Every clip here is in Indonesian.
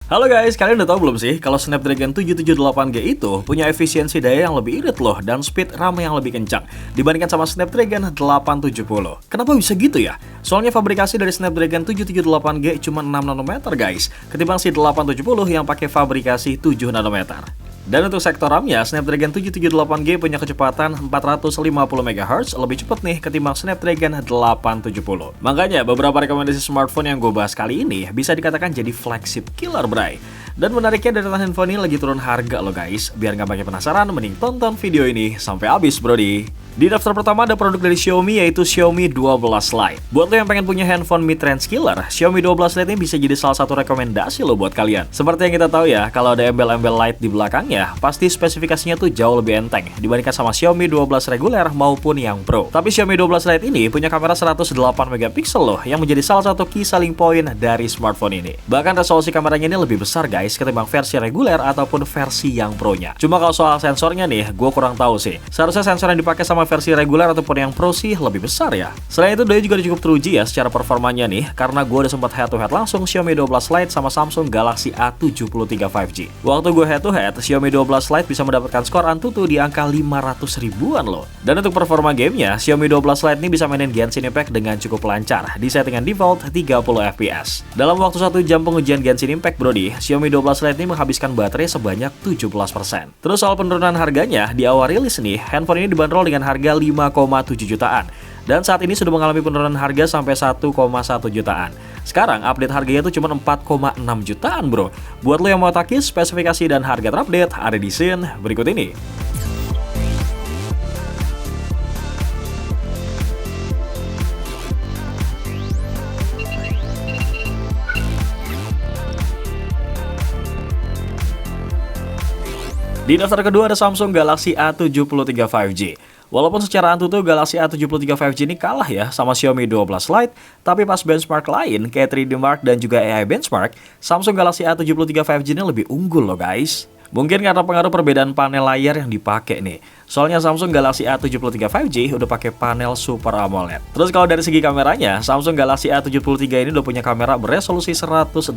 Halo guys, kalian udah tahu belum sih kalau Snapdragon 778G itu punya efisiensi daya yang lebih irit loh dan speed RAM yang lebih kencang dibandingkan sama Snapdragon 870. Kenapa bisa gitu ya? Soalnya fabrikasi dari Snapdragon 778G cuma 6 nanometer guys, ketimbang si 870 yang pakai fabrikasi 7 nanometer. Dan untuk sektor RAM-nya, Snapdragon 778G punya kecepatan 450 MHz lebih cepat nih ketimbang Snapdragon 870. Makanya beberapa rekomendasi smartphone yang gue bahas kali ini bisa dikatakan jadi flagship killer bray. Dan menariknya deretan handphone ini lagi turun harga loh guys. Biar nggak makin penasaran, mending tonton video ini sampai habis brody. Di daftar pertama ada produk dari Xiaomi yaitu Xiaomi 12 Lite. Buat lo yang pengen punya handphone mid-range killer, Xiaomi 12 Lite ini bisa jadi salah satu rekomendasi lo buat kalian. Seperti yang kita tahu ya, kalau ada embel-embel Lite di belakangnya, pasti spesifikasinya tuh jauh lebih enteng dibandingkan sama Xiaomi 12 reguler maupun yang Pro. Tapi Xiaomi 12 Lite ini punya kamera 108 megapiksel loh, yang menjadi salah satu key selling point dari smartphone ini. Bahkan resolusi kameranya ini lebih besar guys ketimbang versi reguler ataupun versi yang Pro-nya. Cuma kalau soal sensornya nih, gue kurang tahu sih. Seharusnya sensor yang dipakai sama versi reguler ataupun yang Pro sih lebih besar ya. Selain itu, daya juga cukup teruji ya secara performanya nih, karena gue udah sempat head to head langsung Xiaomi 12 Lite sama Samsung Galaxy A73 5G. Waktu gue head to head, Xiaomi 12 Lite bisa mendapatkan skor Antutu di angka 500 ribuan loh. Dan untuk performa gamenya, Xiaomi 12 Lite ini bisa mainin Genshin Impact dengan cukup lancar di settingan default 30 fps. Dalam waktu 1 jam pengujian Genshin Impact brody, Xiaomi 12 Lite ini menghabiskan baterai sebanyak 17%. Terus soal penurunan harganya, di awal rilis nih, handphone ini dibanderol dengan harga 5,7 jutaan. Dan saat ini sudah mengalami penurunan harga sampai 1,1 jutaan. Sekarang update harganya tuh cuma 4,6 jutaan bro. Buat lo yang mau takis, spesifikasi dan harga terupdate ada di scene berikut ini. Di daftar kedua ada Samsung Galaxy A73 5G. Walaupun secara Antutu Galaxy A73 5G ini kalah ya sama Xiaomi 12 Lite, tapi pas benchmark lain kayak 3D Mark dan juga AI Benchmark, Samsung Galaxy A73 5G ini lebih unggul loh guys. Mungkin karena pengaruh perbedaan panel layar yang dipakai nih. Soalnya Samsung Galaxy A73 5G udah pakai panel Super AMOLED. Terus kalau dari segi kameranya, Samsung Galaxy A73 ini udah punya kamera beresolusi 108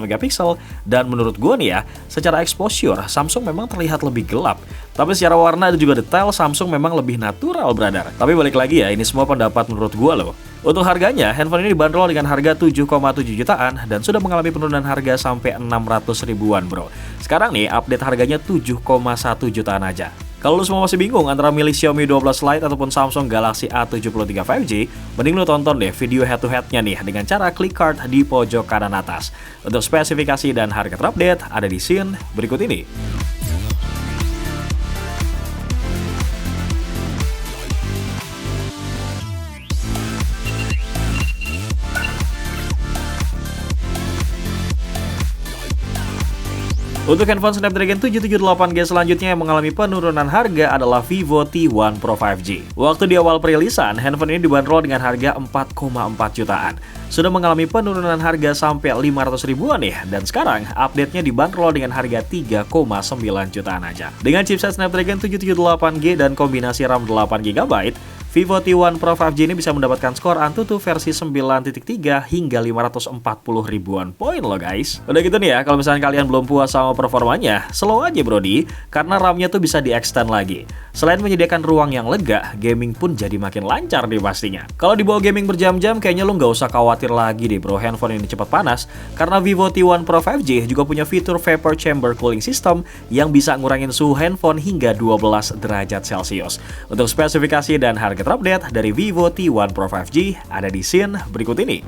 megapiksel dan menurut gue nih ya, secara exposure Samsung memang terlihat lebih gelap. Tapi secara warna dan juga detail Samsung memang lebih natural brother. Tapi balik lagi ya, ini semua pendapat menurut gue loh. Untuk harganya, handphone ini dibanderol dengan harga 7,7 jutaan dan sudah mengalami penurunan harga sampai 600 ribuan bro. Sekarang nih update harganya 7,1 jutaan aja. Kalau lu semua masih bingung antara milih Xiaomi 12 Lite ataupun Samsung Galaxy A73 5G, mending lu tonton deh video head-to-headnya nih dengan cara klik card di pojok kanan atas. Untuk spesifikasi dan harga terupdate ada di scene berikut ini. Untuk handphone Snapdragon 778G selanjutnya yang mengalami penurunan harga adalah Vivo T1 Pro 5G. Waktu di awal perilisan, handphone ini dibanderol dengan harga 4,4 jutaan. Sudah mengalami penurunan harga sampai 500 ribuan nih, dan sekarang update-nya dibanderol dengan harga 3,9 jutaan aja. Dengan chipset Snapdragon 778G dan kombinasi RAM 8GB, Vivo T1 Pro 5G ini bisa mendapatkan skor Antutu versi 9.3 hingga 540 ribuan poin loh guys. Udah gitu nih ya, kalau misalnya kalian belum puas sama performanya, slow aja brody, karena RAM-nya tuh bisa di-extend lagi. Selain menyediakan ruang yang lega, gaming pun jadi makin lancar nih pastinya. Kalau dibawa gaming berjam-jam, kayaknya lo nggak usah khawatir lagi deh bro, handphone ini cepat panas, karena Vivo T1 Pro 5G juga punya fitur Vapor Chamber Cooling System yang bisa ngurangin suhu handphone hingga 12 derajat Celcius. Untuk spesifikasi dan harga terupdate dari Vivo T1 Pro 5G ada di scene berikut ini.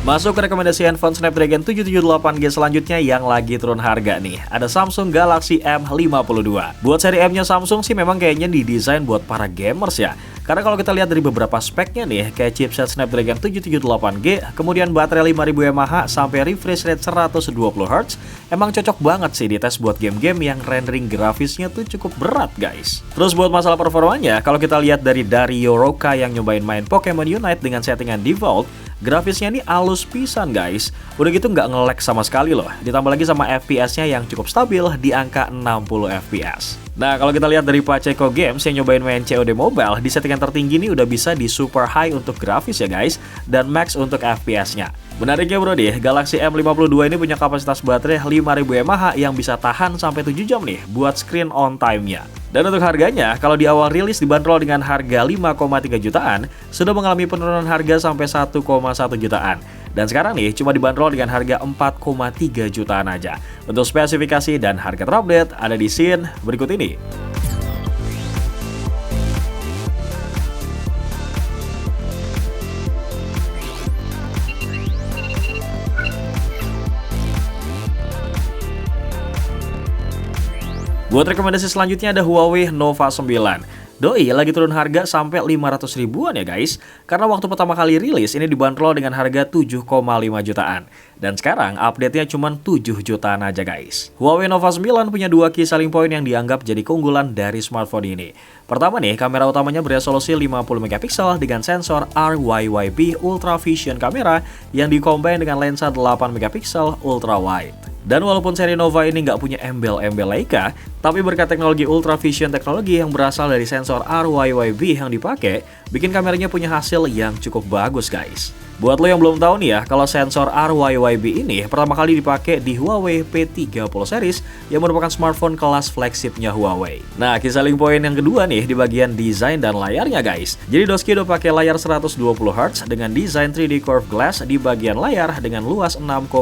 Masuk ke rekomendasi handphone Snapdragon 778G selanjutnya yang lagi turun harga nih. Ada Samsung Galaxy M52. Buat seri M-nya Samsung sih memang kayaknya didesain buat para gamers ya. Karena kalau kita lihat dari beberapa speknya nih, kayak chipset Snapdragon 778G, kemudian baterai 5000 mAh sampai refresh rate 120Hz, emang cocok banget sih dites buat game-game yang rendering grafisnya tuh cukup berat guys. Terus buat masalah performanya, kalau kita lihat dari Dario Roca yang nyobain main Pokemon Unite dengan settingan default, Grafisnya ini halus pisan guys. Udah gitu nggak nge-lag sama sekali loh. Ditambah lagi sama FPS-nya yang cukup stabil di angka 60 FPS. Nah, kalau kita lihat dari Pacheco Games yang nyobain main COD Mobile, di settingan tertinggi ini udah bisa di super high untuk grafis ya guys, dan max untuk FPS-nya. Menariknya bro deh, Galaxy M52 ini punya kapasitas baterai 5000 mAh yang bisa tahan sampai 7 jam nih buat screen on time-nya. Dan untuk harganya, kalau di awal rilis dibanderol dengan harga 5,3 jutaan, sudah mengalami penurunan harga sampai 1,1 jutaan. Dan sekarang nih cuma dibanderol dengan harga 4,3 jutaan aja. Untuk spesifikasi dan harga terupdate ada di scene berikut ini. Buat rekomendasi selanjutnya ada Huawei Nova 9. Doi lagi turun harga sampai 500 ribuan ya guys. Karena waktu pertama kali rilis ini dibanderol dengan harga 7,5 jutaan. Dan sekarang update-nya cuma 7 jutaan aja guys. Huawei Nova 9 punya dua key selling point yang dianggap jadi keunggulan dari smartphone ini. Pertama nih, kamera utamanya beresolusi 50 megapiksel dengan sensor RYYB Ultra Vision kamera yang dikombin dengan lensa 8 megapiksel ultra wide. Dan walaupun seri Nova ini nggak punya embel-embel Leica, tapi berkat teknologi Ultra Vision teknologi yang berasal dari sensor RYYB yang dipakai, bikin kameranya punya hasil yang cukup bagus guys. Buat lo yang belum tahu nih ya, kalau sensor RYYB ini pertama kali dipakai di Huawei P30 series yang merupakan smartphone kelas flagshipnya Huawei. Nah, key selling point yang kedua nih di bagian desain dan layarnya guys. Jadi Doski udah pakai layar 120Hz dengan desain 3D curved glass di bagian layar dengan luas 6,57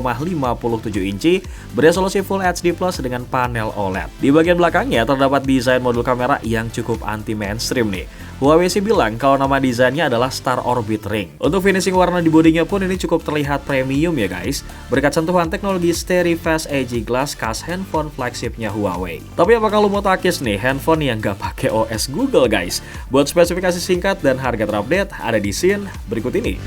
inci, beresolusi Full HD Plus dengan panel OLED. Di bagian belakangnya terdapat desain modul kamera yang cukup anti mainstream nih. Huawei sih bilang kalau nama desainnya adalah Star Orbit Ring. Untuk finishing warna di bodinya pun ini cukup terlihat premium ya guys, berkat sentuhan teknologi Steadfast Edge Glass khas handphone flagshipnya Huawei. Tapi apakah lo mau takis nih handphone yang gak pakai OS Google guys? Buat spesifikasi singkat dan harga terupdate ada di scene berikut ini.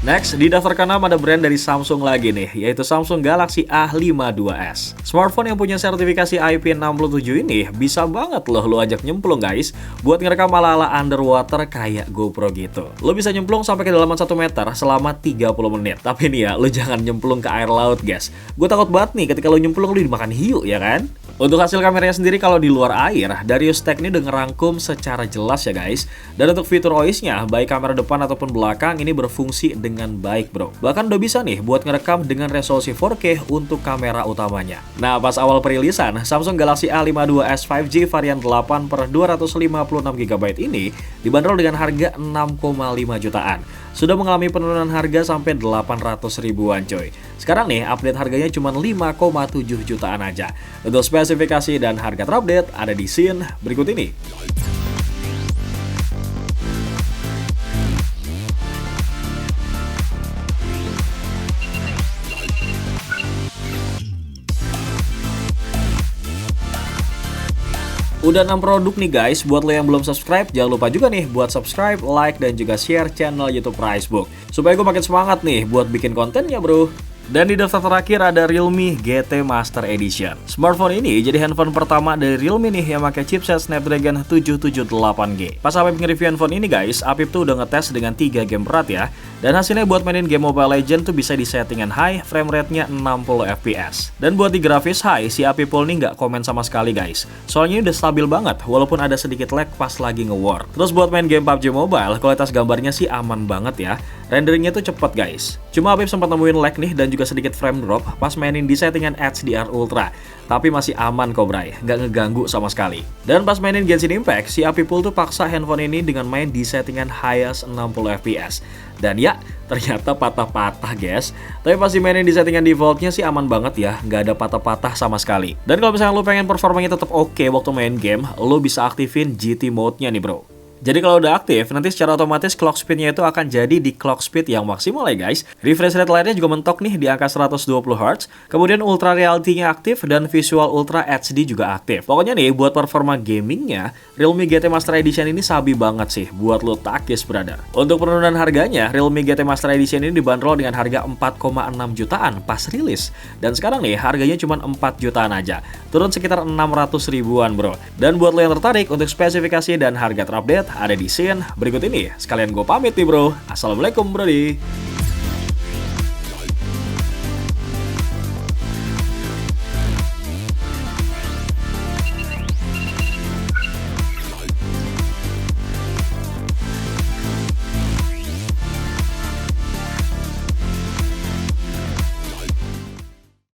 Next, di daftar ke-6 ada brand dari Samsung lagi nih, yaitu Samsung Galaxy A52s. Smartphone yang punya sertifikasi IP67 ini bisa banget loh lo ajak nyemplung guys, buat ngerekam ala-ala underwater kayak GoPro gitu. Lo bisa nyemplung sampai kedalaman 1 meter selama 30 menit. Tapi nih ya, lo jangan nyemplung ke air laut guys. Gue takut banget nih ketika lo nyemplung lo dimakan hiu ya kan? Untuk hasil kameranya sendiri kalau di luar air, Darius Tech ini udah ngerangkum secara jelas ya guys. Dan untuk fitur OIS-nya, baik kamera depan ataupun belakang ini berfungsi dengan baik bro. Bahkan udah bisa nih buat ngerekam dengan resolusi 4K untuk kamera utamanya. Nah, pas awal perilisan, Samsung Galaxy A52s 5G varian 8/256GB ini dibanderol dengan harga 6,5 jutaan. Sudah mengalami penurunan harga sampai 800 ribuan coy. Sekarang nih update harganya cuma 5,7 jutaan aja. Untuk spesifikasi dan harga terupdate ada di scene berikut ini. Udah 6 produk nih guys, buat lo yang belum subscribe, jangan lupa juga nih buat subscribe, like, dan juga share channel YouTube Pricebook. Supaya gue makin semangat nih buat bikin kontennya bro. Dan di daftar terakhir ada Realme GT Master Edition. Smartphone ini jadi handphone pertama dari Realme nih yang pakai chipset Snapdragon 778G. Pas Apip nge-review handphone ini guys, Apip tuh udah ngetes dengan 3 game berat ya. Dan hasilnya buat mainin game Mobile Legends tuh bisa di settingan high, frame rate-nya 60 fps. Dan buat di grafis high, si Apipul nih nggak komen sama sekali guys. Soalnya ini udah stabil banget, walaupun ada sedikit lag pas lagi nge-war. Terus buat main game PUBG Mobile, kualitas gambarnya sih aman banget ya. Renderingnya tuh cepet guys. Cuma Apip sempat nemuin lag nih dan juga sedikit frame drop pas mainin di settingan HDR Ultra. Tapi masih aman kok bray, nggak ngeganggu sama sekali. Dan pas mainin Genshin Impact, si Apipul tuh paksa handphone ini dengan main di settingan highest 60 fps. Dan ya, ternyata patah-patah guys. Tapi pas dimainin di settingan defaultnya sih aman banget ya, nggak ada patah-patah sama sekali. Dan kalau misalnya lo pengen performanya tetap oke waktu main game, lo bisa aktifin GT mode-nya nih bro. Jadi kalau udah aktif, nanti secara otomatis clock speednya itu akan jadi di clock speed yang maksimal ya guys. Refresh rate layarnya juga mentok nih di angka 120 Hz. Kemudian ultra reality-nya aktif dan visual ultra HD juga aktif. Pokoknya nih buat performa gamingnya, Realme GT Master Edition ini sabi banget sih buat lo takis brother. Untuk penurunan harganya, Realme GT Master Edition ini dibanderol dengan harga 4,6 jutaan pas rilis. Dan sekarang nih harganya cuma 4 jutaan aja. Turun sekitar 600 ribuan bro. Dan buat lo yang tertarik untuk spesifikasi dan harga terupdate, ada di scene berikut ini. Sekalian gue pamit nih bro. Assalamualaikum brodi.